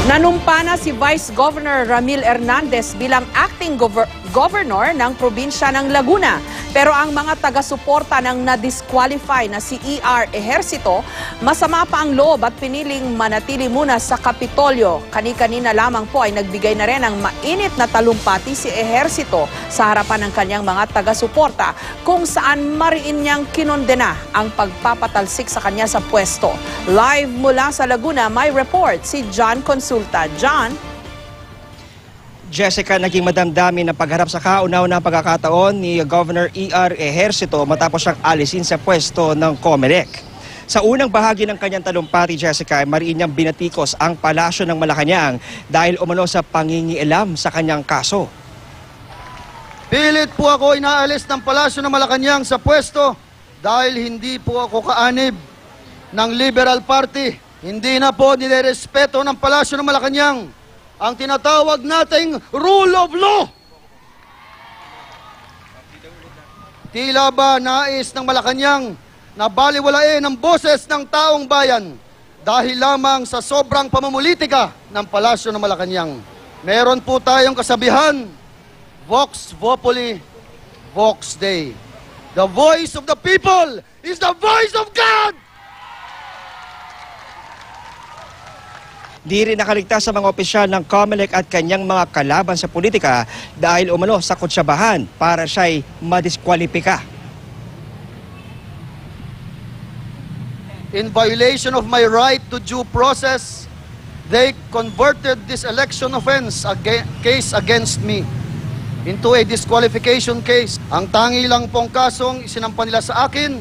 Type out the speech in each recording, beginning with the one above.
Nanumpa na si Vice Governor Ramil Hernandez bilang acting governor ng probinsya ng Laguna. Pero ang mga taga-suporta ng na-disqualify na si E.R. Ejercito, masama pa ang loob at piniling manatili muna sa Kapitolyo. Kani-kanina lamang po ay nagbigay na rin ng mainit na talumpati si Ejercito sa harapan ng kanyang mga taga-suporta kung saan mariin niyang kinondena ang pagpapatalsik sa kanya sa pwesto. Live mula sa Laguna, may report si John Consulta. John? Jessica, naging madamdamin na pagharap sa kauna-unahang pagkakataon ni Governor E.R. Ejercito matapos siyang alisin sa pwesto ng COMELEC. Sa unang bahagi ng kanyang talumpati, Jessica, mariin niyang binatikos ang palasyo ng Malacanang dahil umano sa pangingialam sa kanyang kaso. Pilit po ako inaalis ng palasyo ng Malacanang sa pwesto dahil hindi po ako kaanib ng Liberal Party. Hindi na po nilerespeto ng palasyo ng Malacanang ang tinatawag nating rule of law. Tila ba nais ng Malacanang na baliwalain ang boses ng taong bayan dahil lamang sa sobrang pamumulitika ng palasyo ng Malacanang. Meron po tayong kasabihan, Vox Populi, Vox Dei. The voice of the people is the voice of God! Di rin nakaligtas sa mga opisyal ng COMELEC at kanyang mga kalaban sa politika dahil umano sa kutsyabahan para siya'y madiskwalipika. In violation of my right to due process, they converted this election offense case against me into a disqualification case. Ang tangi lang pong kasong isinampa nila sa akin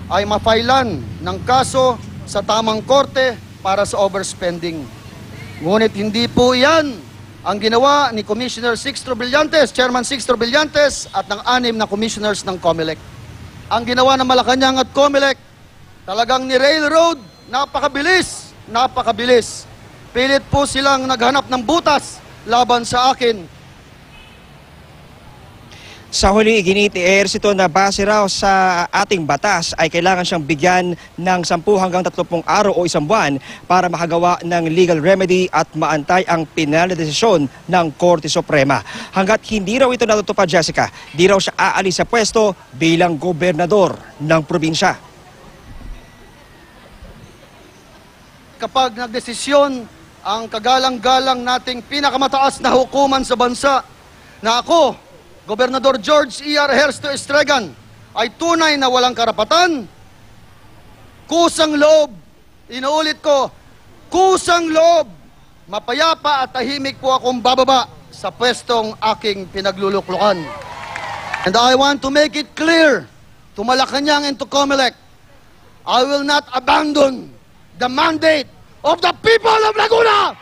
ay mafailan ng kaso sa tamang korte para sa overspending. Ngunit hindi po yan ang ginawa ni Commissioner Sixto Brillantes, Chairman Sixto Brillantes at ng 6 na commissioners ng COMELEC. Ang ginawa ng Malacanang at COMELEC, talagang ni-railroad, napakabilis. Pilit po silang naghanap ng butas laban sa akin. Sa huli, iginit ni Ejercito na base raw sa ating batas ay kailangan siyang bigyan ng 10 hanggang 30 araw o 1 buwan para makagawa ng legal remedy at maantay ang pinal na desisyon ng Korte Suprema. Hanggat hindi raw ito natutupad, Jessica, di raw siya aalis sa pwesto bilang gobernador ng probinsya. Kapag nagdesisyon ang kagalang-galang nating pinakamataas na hukuman sa bansa na ako, Gobernador George E.R. Ejercito Estregan, ay tunay na walang karapatan, kusang loob, inuulit ko, kusang loob, mapayapa at tahimik po akong bababa sa pwestong aking pinagluluklukan. And I want to make it clear to Malacanang and to COMELEC, I will not abandon the mandate of the people of Laguna!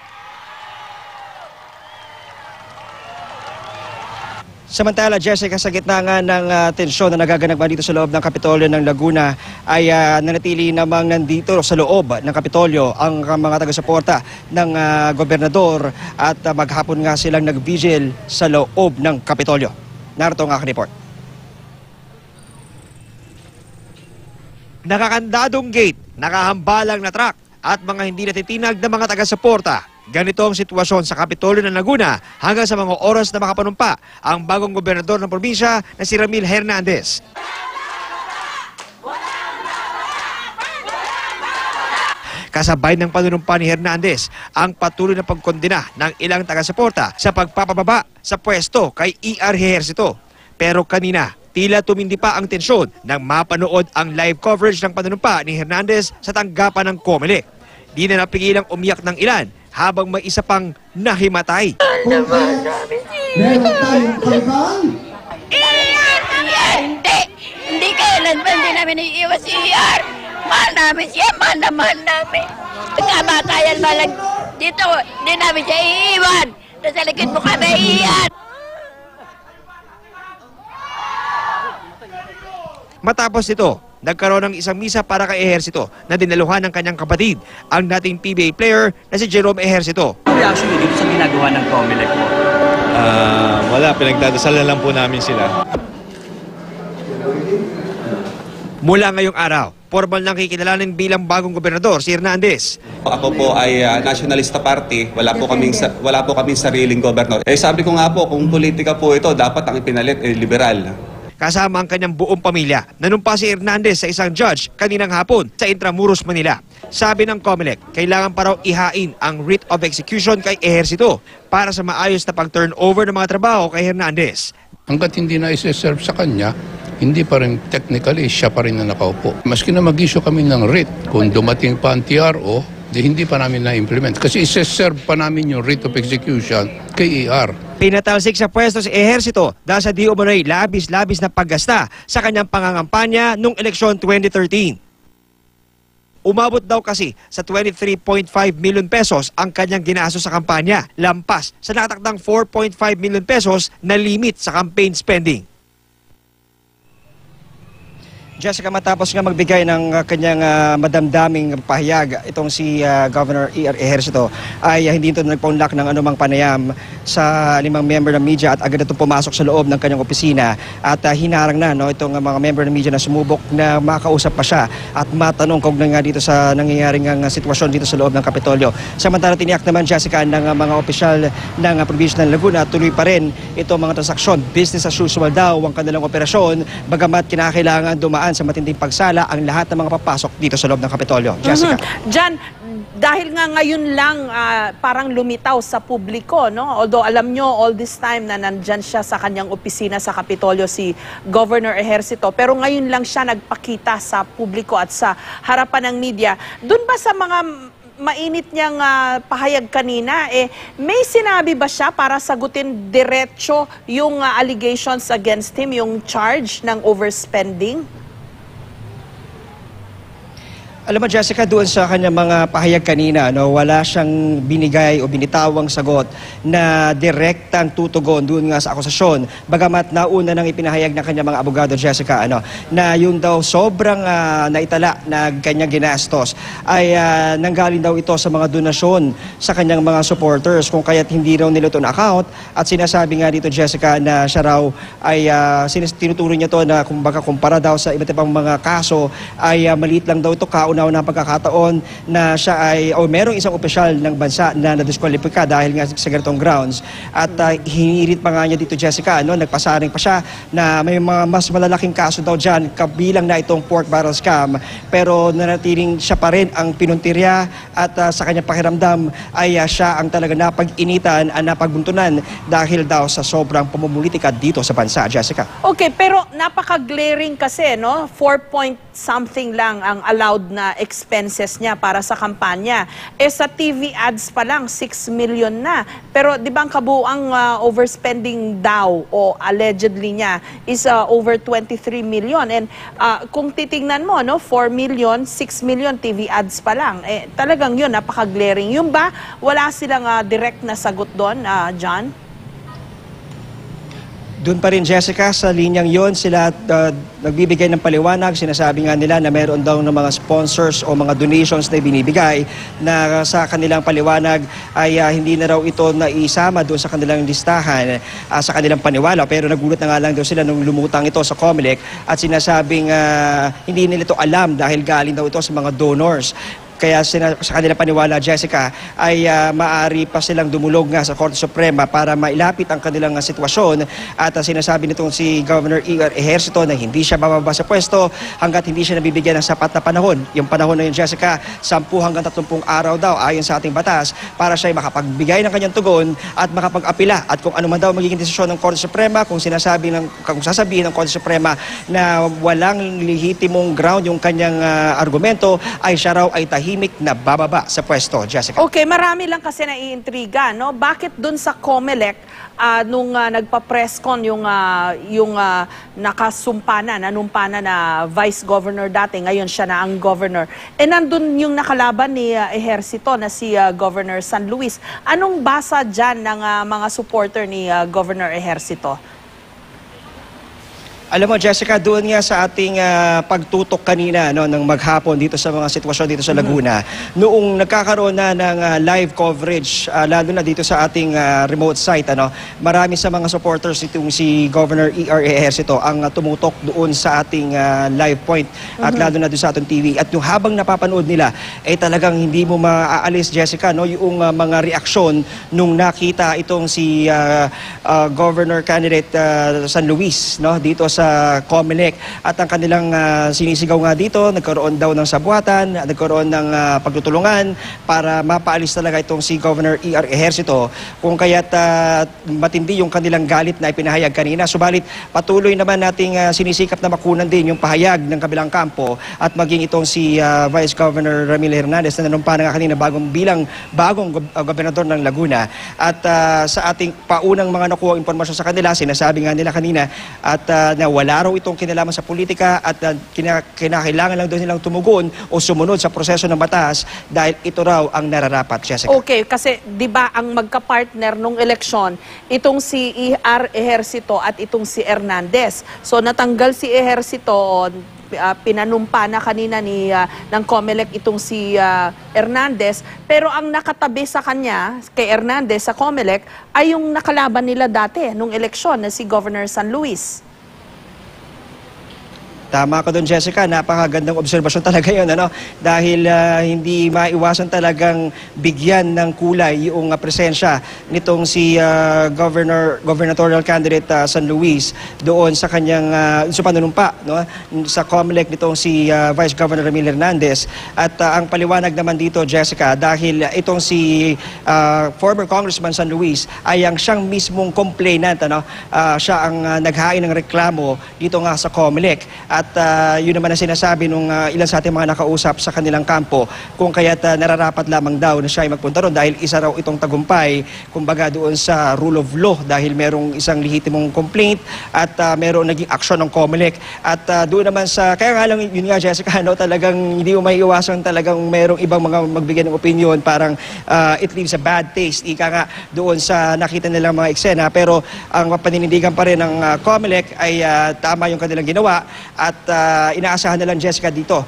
Samantala, Jessica, sa gitna nga ng tensyon na nagaganap dito sa loob ng Kapitolyo ng Laguna ay nanatili namang nandito sa loob ng Kapitolyo ang mga taga-suporta ng gobernador at maghapon nga silang nag-vigil sa loob ng Kapitolyo. Narito ang aking report. Nakakandadong gate, nakahambalang na truck at mga hindi natitinag na mga taga-suporta. Ganito ang sitwasyon sa Kapitolyo ng Laguna hanggang sa mga oras na makapanumpa ang bagong gobernador ng probinsya na si Ramil Hernandez. Kasabay ng panunumpa ni Hernandez ang patuloy na pagkondena ng ilang taga-suporta sa pagpapababa sa pwesto kay E.R. Ejercito. Pero kanina, tila tumindi pa ang tensyon nang mapanood ang live coverage ng panunumpa ni Hernandez sa tanggapan ng COMELEC. Di na napigilang umiyak ng ilan habang may isa pang nahimatay. Hindi kailan ba hindi namin iiwas si ER? Mahal namin siya, mahal namin. Kamatayan malang dito, hindi namin siya iiwan. Nasa likod mo kami iiyan. Matapos ito, nagkaroon ng isang misa para kay Ejercito na dinaluhan ng kanyang kapatid, ang dating PBA player na si Jerome Ejercito. Reaction dito sa ginagawa ng COMELEC mo? Wala, pinagdadasalan lang po namin sila. Mula ngayong araw, formal nang kikilalanin bilang bagong gobernador si Hernandez. Ako po ay Nationalista Party. Wala po kaming sariling gobernador. Sabi ko nga po, kung politika po ito, dapat ang ipinalit ay liberal. Kasama ang kanyang buong pamilya. Nanumpa si Hernandez sa isang judge kaninang hapon sa Intramuros, Manila. Sabi ng COMELEC, kailangan pa raw ihain ang writ of execution kay Ejercito para sa maayos na pag-turnover ng mga trabaho kay Hernandez. Hanggat hindi na isi-serve sa kanya, hindi pa rin technically siya pa rin na nakaupo. Maski na mag-issue kami ng writ, kung dumating pa ang TRO, hindi pa namin na-implement. Kasi isi-serve pa namin yung writ of execution kay ER. Pinatalsik sa pwesto si Ejercito dahil sa di umano'y labis-labis na paggasta sa kanyang pangangampanya noong eleksyon 2013. Umabot daw kasi sa 23.5 million pesos ang kanyang ginastos sa kampanya, lampas sa nakatakdang 4.5 million pesos na limit sa campaign spending. Jessica, matapos nga magbigay ng kanyang madamdaming pahayag, itong si Governor E.R. Ejercito ay hindi ito nagpaunlak ng anumang panayam sa 5 member ng media at agad ito pumasok sa loob ng kanyang opisina at hinarang na itong mga member ng media na sumubok na makausap pa siya at matanong kaugnay nga dito sa nangyayaring sitwasyon dito sa loob ng Kapitolyo. Samantala tiniyak naman, Jessica, ng mga opisyal ng probinsya ng Laguna, tuloy pa rin itong mga transaksyon. Business as usual daw ang kanilang operasyon, bagamat kinakailangan dumaan sa matinding pagsala ang lahat ng mga papasok dito sa loob ng Kapitolyo. Jessica. Jan, dahil nga ngayon lang parang lumitaw sa publiko, no? Although alam nyo all this time na nandyan siya sa kanyang opisina sa Kapitolyo si Governor Ejercito, pero ngayon lang siya nagpakita sa publiko at sa harapan ng media. Doon ba sa mga mainit niyang pahayag kanina, may sinabi ba siya para sagutin diretso yung allegations against him, yung charge ng overspending? Alam mo, Jessica, doon sa kanyang mga pahayag kanina, wala siyang binigay o binitawang sagot na direktang tutugon doon nga sa akusasyon. Bagamat nauna nang ipinahayag ng kanyang mga abogado, Jessica, na yung daw sobrang naitala na kanyang ginastos ay nanggaling daw ito sa mga donasyon sa kanyang mga supporters, kung kaya't hindi raw nila ito na-account. At sinasabi nga dito, Jessica, na siya raw ay tinuturo niya to na kumbaga kumpara daw sa iba't ibang mga kaso ay maliit lang daw ito kauna na pagkakataon na siya ay o merong isang opisyal ng bansa na nadiskwalipika dahil nga sa ganitong grounds at hinirit pa nga niya dito, Jessica, nagpasaring pa siya na may mga mas malalaking kaso daw dyan kabilang na itong pork barrel scam, pero nanatiling siya pa rin ang pinuntirya at sa kanyang pakiramdam ay siya ang talaga napag-initan at napagbuntunan dahil daw sa sobrang pamumulitika dito sa bansa, Jessica. Okay, pero napaka-glaring kasi, 4-point-something lang ang allowed na expenses niya para sa kampanya. Sa TV ads pa lang, 6 million na. Pero di ba ang kabuang overspending daw o allegedly niya is over 23 million. And kung titingnan mo, 4 million, 6 million TV ads pa lang. Talagang yun, napaka-glaring. Yung ba, wala silang direct na sagot doon, John? Doon pa rin, Jessica, sa linyang yon sila nagbibigay ng paliwanag. Sinasabi nga nila na meron daw ng mga sponsors o mga donations na binibigay na sa kanilang paliwanag ay hindi na raw ito naisama doon sa kanilang listahan, sa kanilang paniwala. Pero nagulat na nga lang daw sila nung lumutang ito sa COMELEC at sinasabing hindi nila ito alam dahil galing daw ito sa mga donors. Kaya sa kanila paniwala, Jessica, ay maaari pa silang dumulog nga sa Korte Suprema para mailapit ang kanilang sitwasyon. At sinasabi nitong si Governor E.R. Ejercito na hindi siya bababa sa pwesto hanggat hindi siya nabibigyan ng sapat na panahon. Yung panahon na yun, Jessica, 10 hanggang 30 araw daw ayon sa ating batas para siya makapagbigay ng kanyang tugon at makapag-apila. At kung ano man daw magiging desisyon ng Korte Suprema, kung sasabihin ng Korte Suprema na walang lehitimong ground yung kanyang argumento, ay siya raw ay na bababa sa pwesto, Jessica. Okay, marami lang kasi naiintriga, Bakit dun sa COMELEC, nung nagpa-presscon yung nanumpana na Vice Governor dati, ngayon siya na ang Governor, nandun yung nakalaban ni Ejercito na si Governor San Luis. Anong basa dyan ng mga supporter ni Governor Ejercito? Alam mo, Jessica, doon nga sa ating pagtutok kanina ng maghapon dito sa mga sitwasyon dito sa Laguna, noong nagkakaroon na ng live coverage, lalo na dito sa ating remote site, marami sa mga supporters itong si Governor E.R. Ejercito ang tumutok doon sa ating live point at lalo na doon sa ating TV. At yung habang napapanood nila, talagang hindi mo maaalis, Jessica, yung mga reaksyon nung nakita itong si Governor candidate San Luis dito sa COMELEC at ang kanilang sinisigaw nga dito, nagkaroon daw ng sabuatan, nagkaroon ng pagtutulungan para mapaalis talaga itong si Governor E.R. Ejercito kung kaya't matindi yung kanilang galit na ipinahayag kanina. Subalit patuloy naman nating sinisikap na makunan din yung pahayag ng kabilang kampo at maging itong si Vice Governor Ramil Hernandez na nanumpa na nga kanina bilang bagong gobernador ng Laguna. At sa ating paunang mga nakuha impormasyon sa kanila, sinasabi nga nila kanina at na wala raw itong kinalaman sa politika at kinakailangan lang doon nilang tumugon o sumunod sa proseso ng batas dahil ito raw ang nararapat, Jessica. Okay, kasi 'di ba ang magka-partner nung eleksyon itong si E.R. Ejercito at itong si Hernandez. So natanggal si Ejercito, pinanumpa na kanina ng COMELEC itong si Hernandez, pero ang nakatabi sa kanya kay Hernandez sa COMELEC ay yung nakalaban nila dati nung eleksyon na si Governor San Luis. Tama ka doon, Jessica. Napakagandang obserbasyon talaga yun, dahil hindi maiwasan talagang bigyan ng kulay yung presensya nitong si gubernatorial candidate San Luis doon sa kanyang sa panunumpa sa COMELEC nitong si Vice Governor Ramil Hernandez. At ang paliwanag naman dito, Jessica, dahil itong si former Congressman San Luis ay ang siyang mismong complainant, siya ang naghain ng reklamo dito nga sa COMELEC. At yun naman ang sinasabi nung ilan sa ating mga nakausap sa kanilang kampo kung kaya't nararapat lamang daw na siya ay magpunta ron dahil isa raw itong tagumpay kumbaga doon sa rule of law dahil merong isang lehitimong complaint at merong naging aksyon ng COMELEC. At doon naman sa, kaya nga lang yun nga, Jessica, talagang hindi mo maiiwasan talagang merong ibang mga magbigay ng opinion, parang it leaves a bad taste, ika nga doon sa nakita nilang mga eksena. Pero ang paninindigan pa rin ng COMELEC ay tama yung kanilang ginawa. At inaasahan na lang, Jessica, dito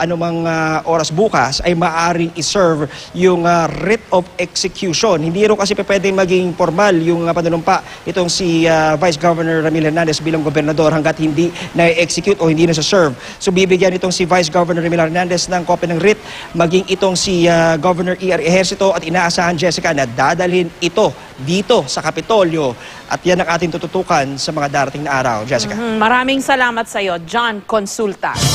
anumang oras bukas ay maaaring iserve yung writ of execution. Hindi rin kasi pwedeng maging formal yung panunumpa itong si Vice Governor Ramil Hernandez bilang gobernador hanggat hindi na-execute o hindi na-serve. So bibigyan itong si Vice Governor Ramil Hernandez ng kopya ng writ, maging itong si Governor E.R. Ejercito at inaasahan, Jessica, na dadalhin ito dito sa Kapitolyo at yan ang ating tututukan sa mga darating na araw, Jessica. Maraming salamat sa iyo, John Consulta.